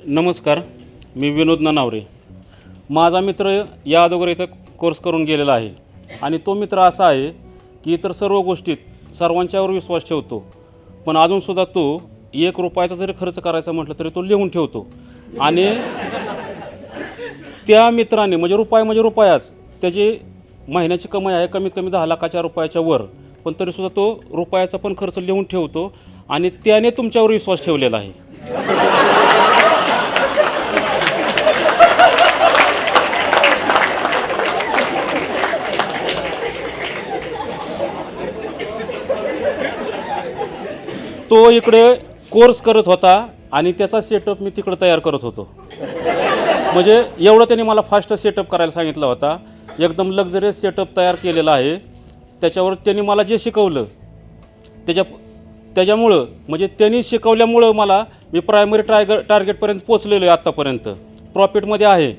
नमस्कार, मी विनोद ननावरे. माझा मित्र या अगोदर इथं कोर्स करून गेलेला आहे आणि तो मित्र असा आहे की इतर सर्व गोष्टीत सर्वांच्यावर विश्वास ठेवतो, पण अजूनसुद्धा तो 1 रुपयाचा जरी खर्च करायचा म्हटलं तरी तो लिहून ठेवतो. आणि त्या मित्राने म्हणजे रुपयाच त्याची महिन्याची कमाई आहे कमीत कमी 10 लाखाच्या रुपयाच्या वर, पण तरीसुद्धा तो रुपयाचा पण खर्च लिहून ठेवतो आणि त्याने तुमच्यावर विश्वास ठेवलेला आहे. तो इकडे कोर्स करत होता आणि त्याचा सेटअप मी तिकडे तयार करत होतो. म्हणजे एवढं त्यांनी मला फास्ट सेटअप करायला सांगितला होता. एकदम लक्झरियस सेटअप तयार केलेला आहे. त्याच्यावर त्यांनी मला जे शिकवलं त्याच्यामुळं म्हणजे त्यांनी शिकवल्यामुळं मी प्रायमरी टार्गेटपर्यंत पोचलेलो आहे. आत्तापर्यंत प्रॉफिटमध्ये आहे,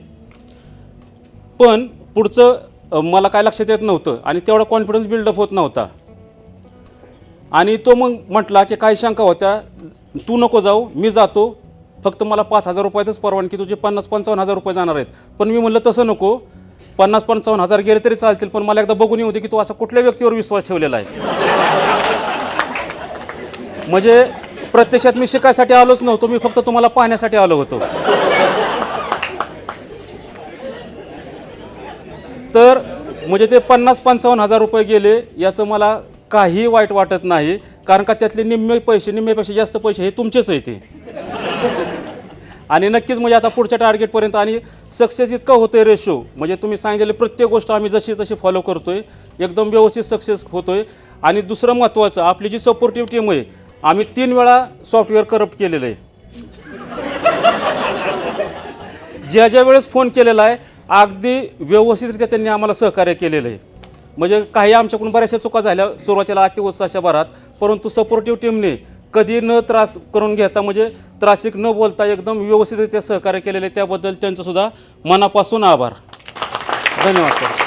पण पुढचं मला काय लक्षात येत नव्हतं आणि तेवढा कॉन्फिडन्स बिल्डअप होत नव्हता. आणि तो मग म्हटला की काही शंका होत्या, तू नको जाऊ, मी जातो, फक्त मला 5,000 रुपयातच परवानगी, तुझे 50-55 हजार रुपये जाणार आहेत. पण मी म्हणलं तसं नको, 50-55 हजार गेले तरी चालतील, पण मला एकदा बघून येऊ दे की तू असा कुठल्या व्यक्तीवर विश्वास ठेवलेला आहे. म्हणजे प्रत्यक्षात मी शिकायसाठी आलोच नव्हतो, मी फक्त तुम्हाला पाहण्यासाठी आलो होतो. तर म्हणजे ते 50-55 हजार रुपये गेले याचं मला काही वाईट वाटत नाही, कारण का त्यातले निम्मेपेक्षा जास्त पैसे हे तुमचेच आहे ते. आणि नक्कीच म्हणजे आता पुढच्या टार्गेटपर्यंत आणि सक्सेस इतका होतोय रेशो, म्हणजे तुम्ही सांगितलेले प्रत्येक गोष्ट आम्ही जशी तशी फॉलो करतोय, एकदम व्यवस्थित सक्सेस होतोय. आणि दुसरं महत्त्वाचं, आपली जी सपोर्टिव्ह टीम आहे, आम्ही 3 वेळा सॉफ्टवेअर करप्ट केलेलं आहे. ज्या वेळेस फोन केलेला आहे अगदी व्यवस्थितरित्या त्यांनी आम्हाला सहकार्य केलेलं आहे. म्हणजे काही आमच्याकडून बऱ्याचशा चुका झाल्या सुरुवातीला अतिउत्साहाच्या भरात, परंतु सपोर्टिव्ह टीमने कधी न त्रास करून घेता, म्हणजे त्रासिक न बोलता एकदम व्यवस्थितरित्या सहकार्य केलेले, त्याबद्दल त्यांचंसुद्धा मनापासून आभार. धन्यवाद सर.